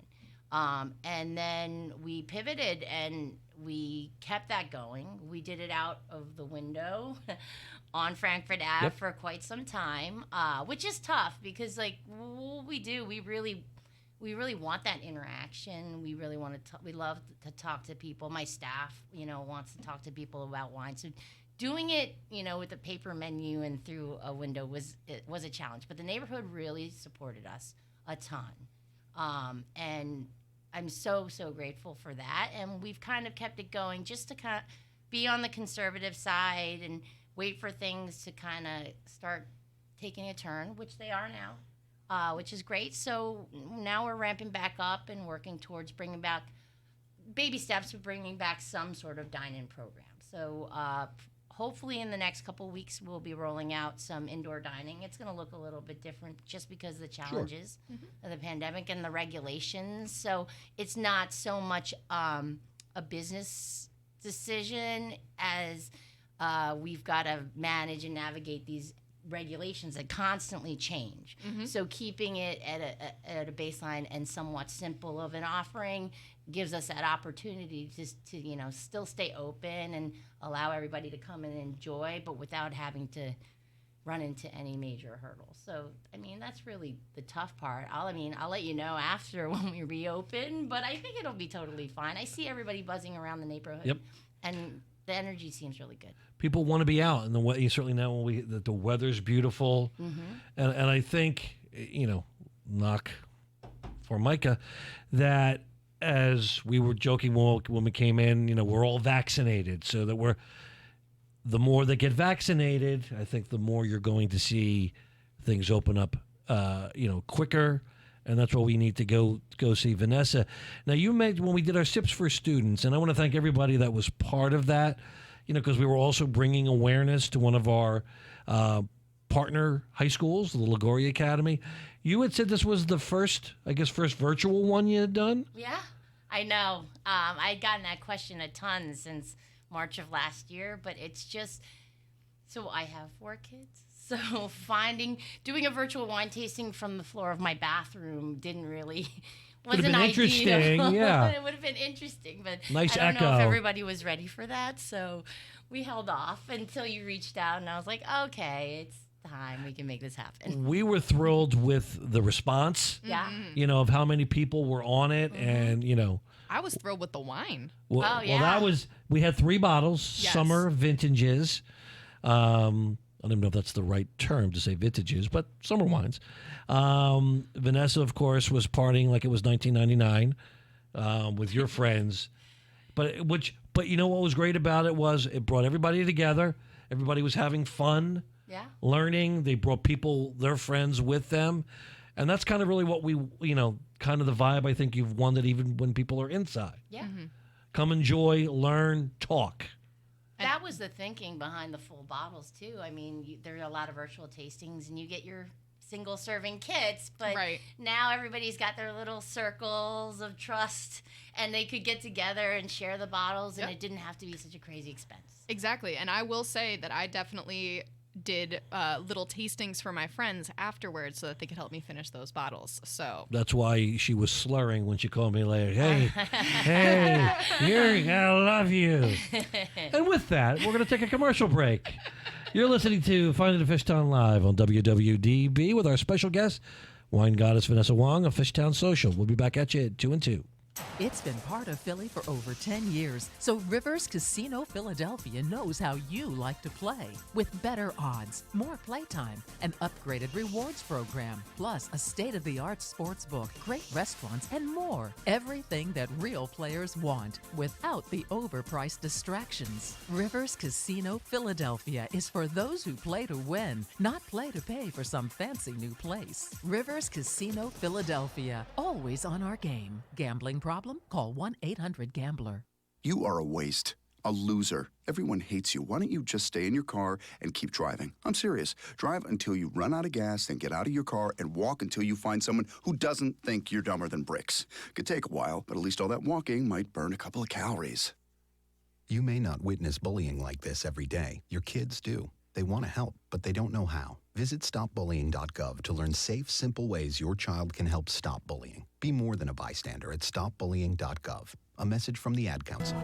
And then we pivoted and we kept that going. We did it out of the window on Frankford Ave for quite some time, which is tough because, like, what we do, we really want that interaction. We really want to. We love to talk to people. My staff, wants to talk to people about wine. So doing it, with a paper menu and through a window was a challenge. But the neighborhood really supported us a ton, and I'm so grateful for that. And we've kind of kept it going just to kind of be on the conservative side and wait for things to kind of start taking a turn, which they are now. Which is great. So now we're ramping back up and working towards bringing back baby steps of bringing back some sort of dine-in program. So hopefully in the next couple of weeks, we'll be rolling out some indoor dining. It's going to look a little bit different just because of the challenges of the pandemic and the regulations. So it's not so much a business decision as we've got to manage and navigate these regulations that constantly change. So keeping it at a baseline and somewhat simple of an offering gives us that opportunity to still stay open and allow everybody to come and enjoy, but without having to run into any major hurdles. So, I mean, that's really the tough part. I'll let you know after when we reopen, but I think it'll be totally fine. I see everybody buzzing around the neighborhood. And the energy seems really good. People want to be out, and certainly now that the weather's beautiful, and I think knock for Micah that as we were joking when we came in, we're all vaccinated, so that the more that get vaccinated, I think the more you're going to see things open up, quicker. And that's why we need to go see Vanessa. Now, you mentioned when we did our Sips for Students, and I want to thank everybody that was part of that, because we were also bringing awareness to one of our partner high schools, the Liguori Academy. You had said this was the first virtual one you had done? Yeah, I know. I'd gotten that question a ton since March of last year, but it's just, so I have 4 kids. So doing a virtual wine tasting from the floor of my bathroom wasn't interesting, ideal. yeah. It would have been interesting, but nice I don't echo. know if everybody was ready for that. So we held off until you reached out, and I was like, okay, it's time. We can make this happen. We were thrilled with the response, of how many people were on it, and, I was thrilled with the wine. Well, we had 3 bottles, summer vintages. I don't even know if that's the right term to say vintages, but summer wines. Vanessa, of course, was partying like it was 1999. with your friends. But you know what was great about it was it brought everybody together. Everybody was having fun, learning. They brought people, their friends with them. And that's kind of really what we, kind of the vibe I think you've wanted even when people are inside. Yeah. Come enjoy, learn, talk. That was the thinking behind the full bottles, too. I mean, there are a lot of virtual tastings, and you get your single-serving kits, but now everybody's got their little circles of trust, and they could get together and share the bottles, and it didn't have to be such a crazy expense. Exactly, and I will say that I definitely did little tastings for my friends afterwards so that they could help me finish those bottles. So that's why she was slurring when she called me later. Hey, I love you. And with that, we're going to take a commercial break. You're listening to Finding the Fishtown Live on WWDB with our special guest, wine goddess Vanessa Wong of Fishtown Social. We'll be back at you at 2 and 2. It's been part of Philly for over 10 years, so Rivers Casino Philadelphia knows how you like to play. With better odds, more playtime, an upgraded rewards program, plus a state-of-the-art sports book, great restaurants, and more. Everything that real players want, without the overpriced distractions. Rivers Casino Philadelphia is for those who play to win, not play to pay for some fancy new place. Rivers Casino Philadelphia, always on our game. Gambling problem? Call 1-800-GAMBLER. You are a waste, a loser. Everyone hates you. Why don't you just stay in your car and keep driving? I'm serious. Drive until you run out of gas, then get out of your car and walk until you find someone who doesn't think you're dumber than bricks. Could take a while, but at least all that walking might burn a couple of calories. You may not witness bullying like this every day. Your kids do. They want to help, but they don't know how. Visit stopbullying.gov to learn safe, simple ways your child can help stop bullying. Be more than a bystander at stopbullying.gov. A message from the Ad Council.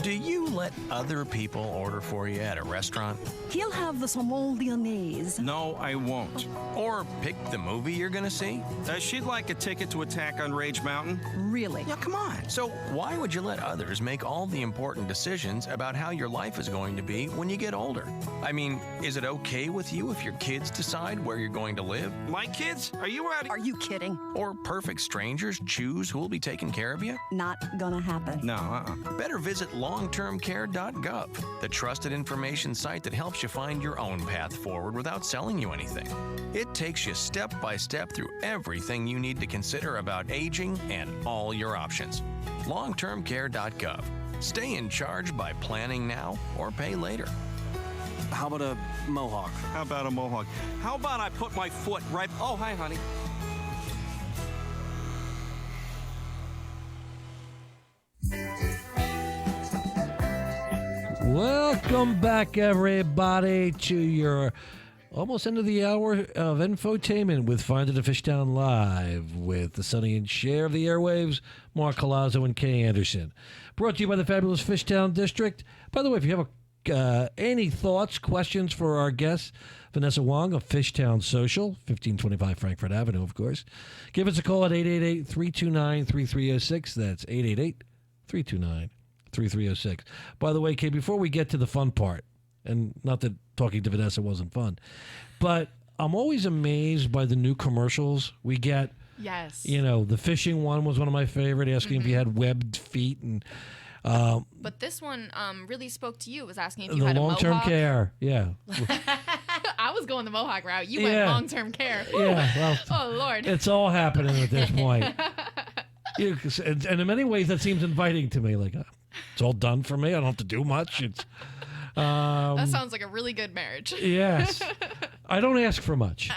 Do you let other people order for you at a restaurant? He'll have the saumon lyonnaise. No, I won't. Or pick the movie you're going to see? She'd like a ticket to Attack on Rage Mountain. Really? Yeah, come on. So why would you let others make all the important decisions about how your life is going to be when you get older? I mean, is it okay with you if your kids decide where you're going to live? My kids? Are you ready? Are you kidding? Or perfect strangers choose who will be taking care of you? Not gonna happen. No, Better visit longtermcare.gov, the trusted information site that helps you find your own path forward without selling you anything. It takes you step by step through everything you need to consider about aging and all your options. Longtermcare.gov. Stay in charge by planning now or pay later. How about a mohawk? How about a mohawk? How about I put my foot right... Oh, hi, honey. Welcome back, everybody, to your almost end of the hour of infotainment with Finding the Fishtown Live with the Sonny and Cher of the airwaves, Mark Colazzo and Kay Anderson. Brought to you by the fabulous Fishtown District. By the way, if you have any thoughts, questions for our guest, Vanessa Wong of Fishtown Social, 1525 Frankford Avenue, of course, give us a call at 888-329-3306. That's 888-329-3306. By the way, Kay, before we get to the fun part, and not that talking to Vanessa wasn't fun, but I'm always amazed by the new commercials we get. Yes. You know, the fishing one was one of my favorite, asking if you had webbed feet. And but this one really spoke to you. It was asking if you the had a long-term mohawk. care, yeah. I was going the mohawk route. You went long-term care. Yeah, well, oh, Lord. It's all happening at this point. And in many ways, that seems inviting to me. Like, it's all done for me. I don't have to do much. It's that sounds like a really good marriage. Yes. I don't ask for much.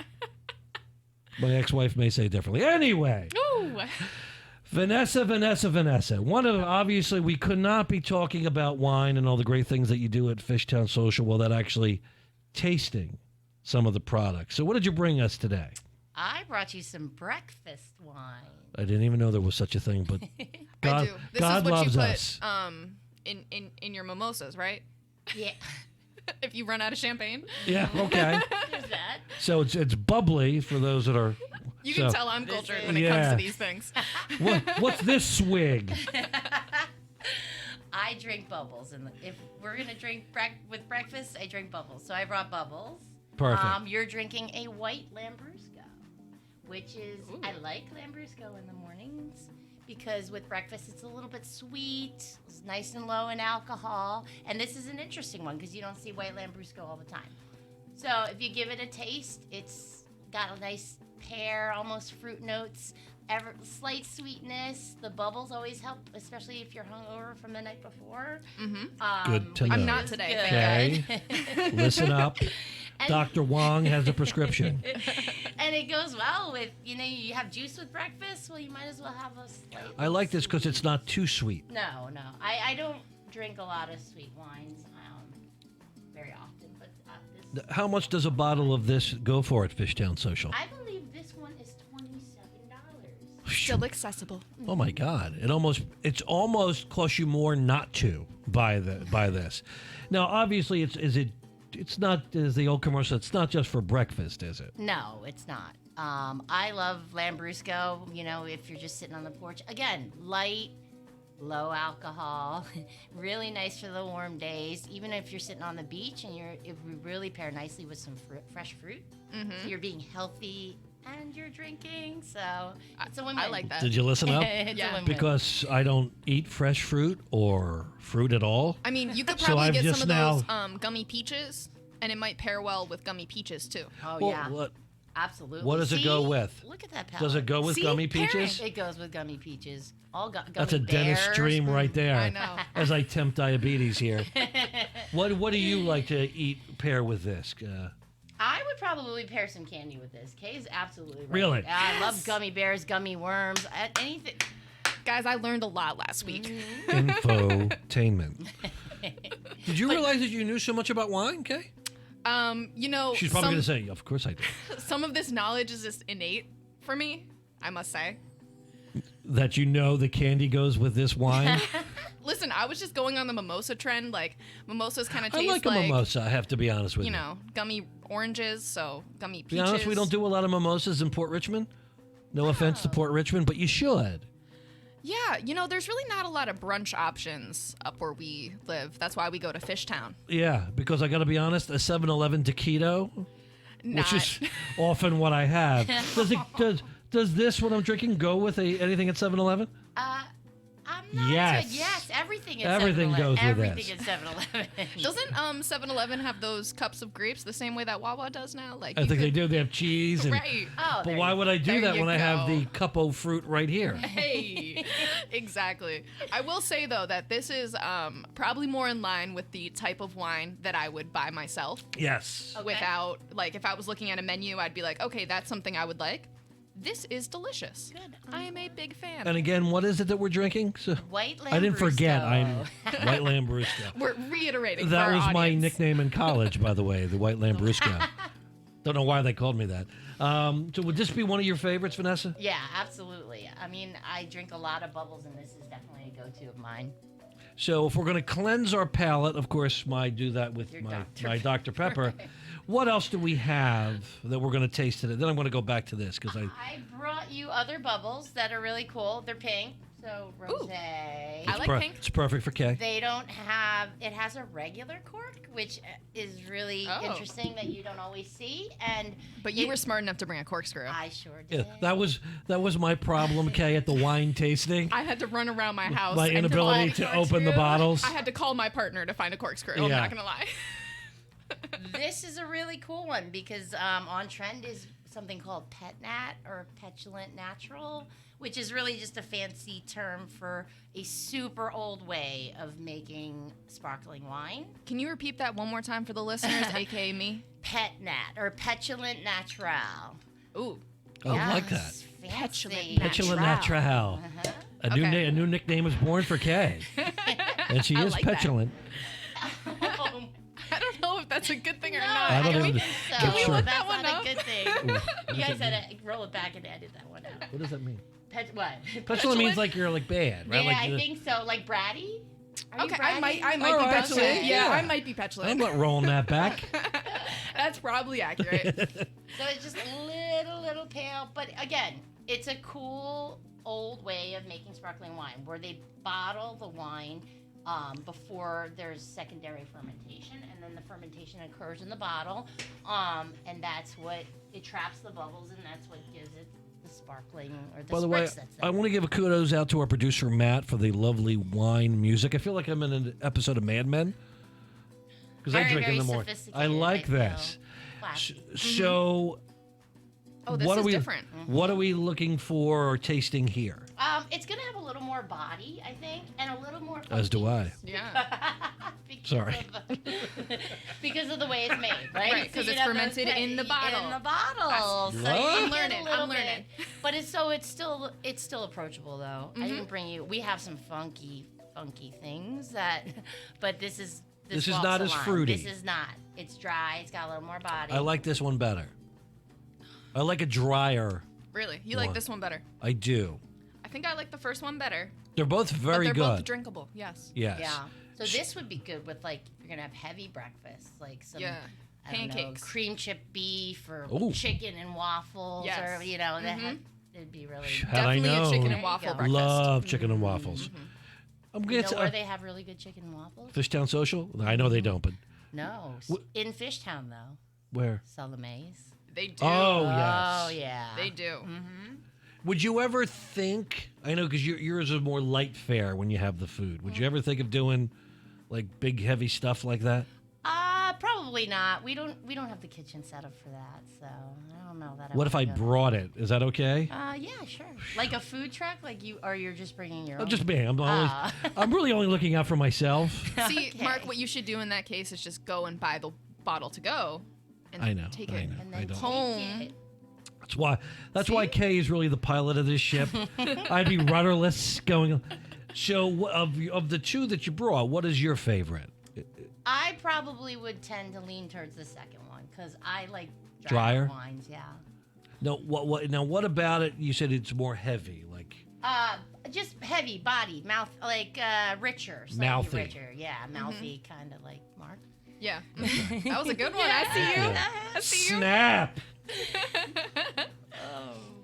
My ex-wife may say differently. Anyway. Ooh. Vanessa. One of, obviously, we could not be talking about wine and all the great things that you do at Fishtown Social without actually tasting some of the products. So what did you bring us today? I brought you some breakfast wine. I didn't even know there was such a thing, but God, I do. This God is what loves you put us. In your mimosas, right? Yeah. If you run out of champagne. Yeah, okay. There's that. So it's bubbly for those that are... You can tell I'm cultured when it comes to these things. What's this swig? I drink bubbles, and if we're gonna drink with breakfast, I drink bubbles. So I brought bubbles. Perfect. You're drinking a white Lambrusco, which is I like Lambrusco in the mornings because with breakfast it's a little bit sweet, it's nice and low in alcohol, and this is an interesting one because you don't see white Lambrusco all the time. So if you give it a taste, it's got a nice pear, almost fruit notes, slight sweetness. The bubbles always help, especially if you're hungover from the night before. Good to know. I'm not today. Okay. Listen up. Dr. Wong has a prescription. And it goes well with, you have juice with breakfast. Well, you might as well have a slight. I like this because it's not too sweet. No. I don't drink a lot of sweet wines very often. But How much does a bottle of this go for at Fishtown Social? I believe this one is $27. Still accessible. Oh my God! It's almost costs you more not to buy this. Now, obviously, it's not as the old commercial. It's not just for breakfast, is it? No, it's not. I love Lambrusco. If you're just sitting on the porch, again, light, low alcohol, really nice for the warm days. Even if you're sitting on the beach, and it would really pair nicely with some fresh fruit. So you're being healthy and you're drinking, so it's a win-win. I like that. Did you listen up? It's a win-win. Because I don't eat fresh fruit or fruit at all. I mean, you could So probably I've get just some of those gummy peaches, and it might pair well with gummy peaches too. Oh, Well, yeah. Absolutely. What does it go with? Look at that palette. Does it go with gummy peaches? It goes with gummy peaches. All gummy That's a dentist bears. dream right there. I know. As I tempt diabetes here. What do you like to pair with this? I would probably pair some candy with this. Kay is absolutely right. Really? I love gummy bears, gummy worms, anything. Guys, I learned a lot last week. Infotainment. Did you realize that you knew so much about wine, Kay? She's probably going to say, of course I do. Some of this knowledge is just innate for me, I must say. That the candy goes with this wine? Listen, I was just going on the mimosa trend. Like, mimosas kind of I taste like a mimosa, I have to be honest with you. Gummy oranges, so gummy To be peaches. honest, we don't do a lot of mimosas in Port Richmond. No offense to Port Richmond, but you should. Yeah, there's really not a lot of brunch options up where we live. That's why we go to Fishtown. Yeah, because I got to be honest, a 7-Eleven taquito, which is often what I have. Does this, what I'm drinking, go with anything at 7-Eleven? I'm not Yes. sure. Yes, everything at Everything 7-Eleven. goes with Everything this. at 7-Eleven. Doesn't 7-Eleven have those cups of grapes the same way that Wawa does now? Like, I think they do. They have cheese. And, Right. But why would I do that when I have the cup of fruit right here? Hey, exactly. I will say, though, that this is probably more in line with the type of wine that I would buy myself. Yes. Without, if I was looking at a menu, I'd be like, okay, that's something I would like. This is delicious. Good. I am a big fan. And again, what is it that we're drinking? So, White Lambrusco. I didn't forget. I'm White Lambrusco. We're reiterating. That for our was my audience. nickname in college, by the way, the White Lambrusco. Don't know why they called me that. So would this be one of your favorites, Vanessa? Yeah, absolutely. I mean, I drink a lot of bubbles, and this is definitely a go-to of mine. So if we're going to cleanse our palate, of course, I do that with my Dr. Pepper. What else do we have that we're going to taste today? Then I'm going to go back to this because I brought you other bubbles that are really cool. They're pink, so rosé. I like pink. It's perfect for Kay. They don't have. It has a regular cork, which is really interesting that you don't always see. But you were smart enough to bring a corkscrew. I sure did. Yeah, that was my problem, Kay, at the wine tasting. I had to run around my house. My and inability to open the bottles. I had to call my partner to find a corkscrew. I'm Yeah. not gonna lie. This is a really cool one because on trend is something called pet nat or petulant natural, which is really just a fancy term for a super old way of making sparkling wine. Can you repeat that one more time for the listeners, aka me? Pet nat or petulant natural. Ooh. Oh, I like that. Fancy. Petulant natural. A new nickname is born for Kay. And she I is like that. petulant. I don't know if that's a good thing or No, not. I don't don't even- think so. Can we look that That's one not up? a good thing. What You does guys that had to roll it back and edit that one out. What does that mean? What? Petulant means like you're like bad, right? Yeah, like I think so. Like bratty. Are you Okay, I might bratty? be Oh, petulant. actually, Yeah, yeah. I might be petulant. I'm not rolling that back. That's probably accurate. So it's just little pale, but again, it's a cool old way of making sparkling wine where they bottle the wine before there's secondary fermentation, and then the fermentation occurs in the bottle, and that's what it traps the bubbles, and that's what gives it the sparkling or the By the way, spritz that's I want to give a kudos out to our producer, Matt, for the lovely wine music. I feel like I'm in an episode of Mad Men. Because I drink in the morning. I like this. So, Oh, this what is are we, different. What are we looking for or tasting here? It's gonna have a little more body, I think, and a little more. As do I. Yeah. Sorry. Because of the way it's made, right? Right, 'cause it's you know, fermented in the bottle. In the bottle. So I'm you get learning. a little I'm learning. bit. But it's still approachable though. I didn't bring you. We have some funky things that, but this is walks not the as line. fruity. This is not. It's dry. It's got a little more body. I like this one better. I like a drier. Really? You like this one better? I do. I think I like the first one better. They're both very but they're good. both drinkable. Yes. Yes. Yeah. So this would be good with if you're gonna have heavy breakfast, like some I don't know, pancakes, cream chip beef, or Ooh. chicken and waffles, Yes. or it'd be really Had I definitely known. a chicken and waffle breakfast. Love chicken and waffles. I'm You gonna know where they have really good chicken and waffles? Fishtown Social? I know they don't, but No, in Fishtown though. where? Salamay's. They do. Oh, yes. Oh yeah. They do. Would you ever think? I know because yours is more light fare when you have the food. Would you ever think of doing like big heavy stuff like that? Probably not. We don't have the kitchen set up for that, so I don't know that. What if I brought it? Is that okay? Yeah, sure. Like a food truck, or you're just bringing your own. Just me. I'm really only looking out for myself. See, Mark, what you should do in that case is just go and buy the bottle to go. And I know. Take I it know. and I then don't. home. That's why Kay is really the pilot of this ship. I'd be rudderless going. So of the two that you brought, what is your favorite? I probably would tend to lean towards the second one because I like Drier wines. Yeah. No, what about it? You said it's more heavy, like just heavy body, mouth, richer, slightly mouthy. richer. Yeah, mouthy, kind of like Mark. Yeah. That was a good one. I see you. I see you. Snap.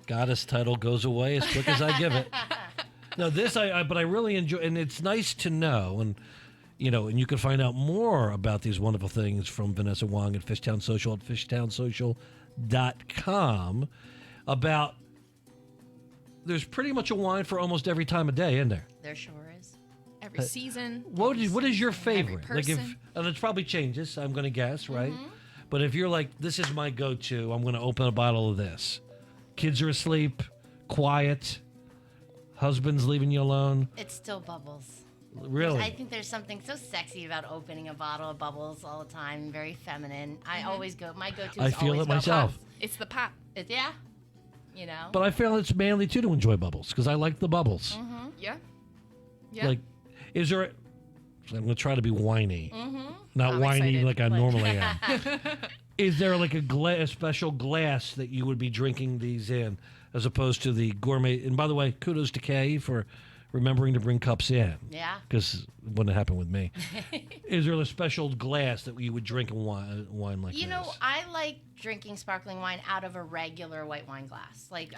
Goddess title goes away as quick as I give it. No, this but I really enjoy, and it's nice to know, and and you can find out more about these wonderful things from Vanessa Wong at Fishtown Social at fishtownsocial.com. About there's pretty much a wine for almost every time of day, isn't there? There sure is. Every season. What is your favorite? Every person. And it probably changes. I'm going to guess, right? But if you're like, this is my go-to, I'm going to open a bottle of this. Kids are asleep, quiet, husband's leaving you alone. It's still bubbles. Really? I think there's something so sexy about opening a bottle of bubbles all the time. Very feminine. I always go. My go-to. I feel it myself. It's the pop. Yeah. But I feel it's manly too to enjoy bubbles because I like the bubbles. Yeah. Yeah. Like, is there? I'm gonna try to be whiny, not I'm whiny excited. like I normally am. Is there like a special glass that you would be drinking these in, as opposed to the gourmet? And by the way, kudos to Kay for remembering to bring cups in. Yeah. Because it wouldn't happen with me. Is there a special glass that you would drink a wine like this? I like drinking sparkling wine out of a regular white wine glass. Like,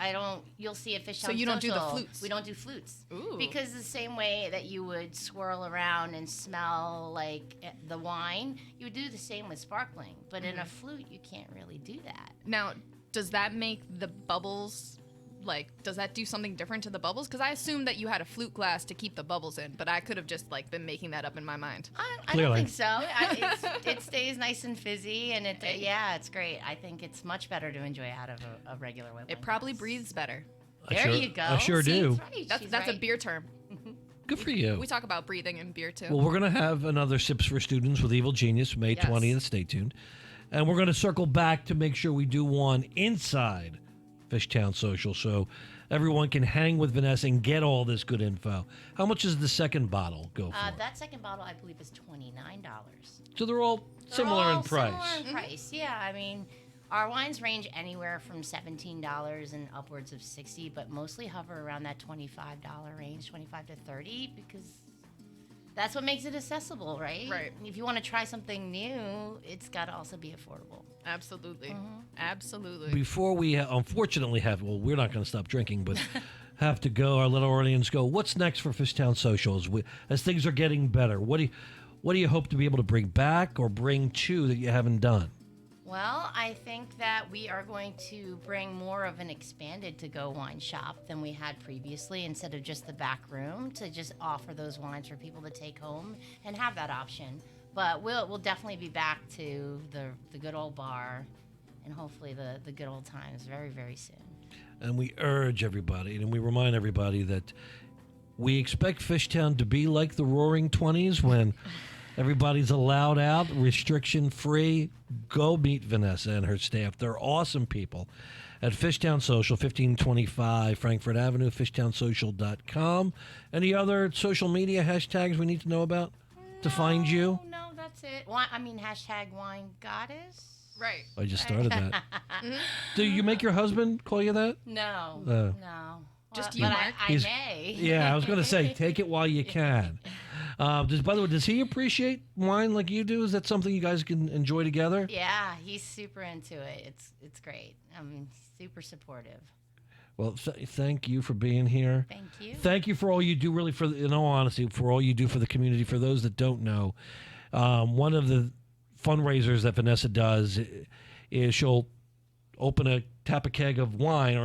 you'll see at Fishtown So you don't do the Social, flutes? We don't do flutes. Ooh. Because the same way that you would swirl around and smell like the wine, you would do the same with sparkling. But in a flute, you can't really do that. Now, does that make the bubbles, does that do something different to the bubbles? Because I assumed that you had a flute glass to keep the bubbles in, but I could have just, been making that up in my mind. I don't think so. It stays nice and fizzy, and it's great. I think it's much better to enjoy out of a regular white wine. It probably breathes better. There you go. I sure do. That's a beer term. Good for you. We talk about breathing in beer, too. Well, we're going to have another Sips for Students with Evil Genius, May 20th. Stay tuned. And we're going to circle back to make sure we do one inside Fishtown Social so everyone can hang with Vanessa and get all this good info. How much does the second bottle go for? That second bottle, I believe, is $29. So they're all similar in price. Similar in price, yeah. I mean, our wines range anywhere from $17 and upwards of $60, but mostly hover around that $25 range, $25 to $30, because that's what makes it accessible, right? Right. If you want to try something new, it's got to also be affordable. Absolutely. Absolutely. Before we unfortunately we're not going to stop drinking, but have to go, our little audience go, what's next for Fishtown Social as things are getting better? What do you hope to be able to bring back or bring to that you haven't done? Well, I think that we are going to bring more of an expanded to-go wine shop than we had previously, instead of just the back room, to just offer those wines for people to take home and have that option. But we'll definitely be back to the good old bar and hopefully the good old times very, very soon. And we urge everybody, and we remind everybody that we expect Fishtown to be like the Roaring 20s when everybody's allowed out, restriction-free. Go meet Vanessa and her staff. They're awesome people. At Fishtown Social, 1525 Frankford Avenue, fishtownsocial.com. Any other social media hashtags we need to know about to find you? No, that's it. Hashtag wine goddess. Right. I just started that. Do you make your husband call you that? No, no. Just But you, Mark. I may. Yeah, I was going to say, take it while you can. By the way, does he appreciate wine like you do? Is that something you guys can enjoy together? Yeah, he's super into it. It's great. Super supportive. Well, thank you for being here. Thank you. Thank you for all you do, really, in all honesty, for all you do for the community. For those that don't know, one of the fundraisers that Vanessa does is she'll tap a keg of wine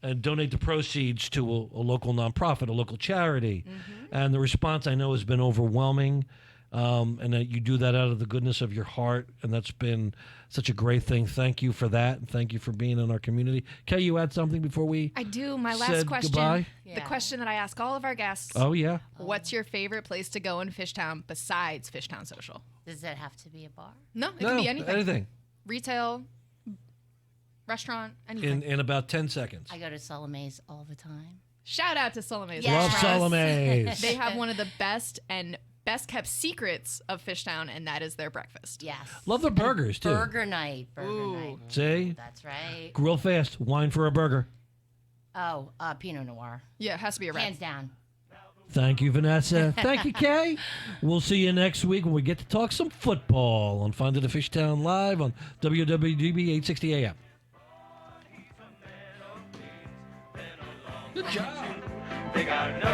and donate the proceeds to a local nonprofit, a local charity. Mm-hmm. And the response, I know, has been overwhelming. And that you do that out of the goodness of your heart. And that's been such a great thing. Thank you for that. And thank you for being in our community. Kay, you add something before we I do. My last said question. Goodbye? The question that I ask all of our guests. Oh, yeah. What's your favorite place to go in Fishtown besides Fishtown Social? Does that have to be a bar? No, it can be anything. Anything. Retail, restaurant, anything. In about 10 seconds. I go to Solome's all the time. Shout out to Solome's. Yes. Love Solome's. They have one of the best kept secrets of Fishtown, and that is their breakfast. Yes. Love their burgers, too. Burger night. Ooh, see? That's right. Grill fast. Wine for a burger. Oh, Pinot Noir. Yeah, it has to be a red. Hands down. Thank you, Vanessa. Thank you, Kay. We'll see you next week when we get to talk some football on Find It at Fishtown Live on WWDB 860 AM. Good job. They got no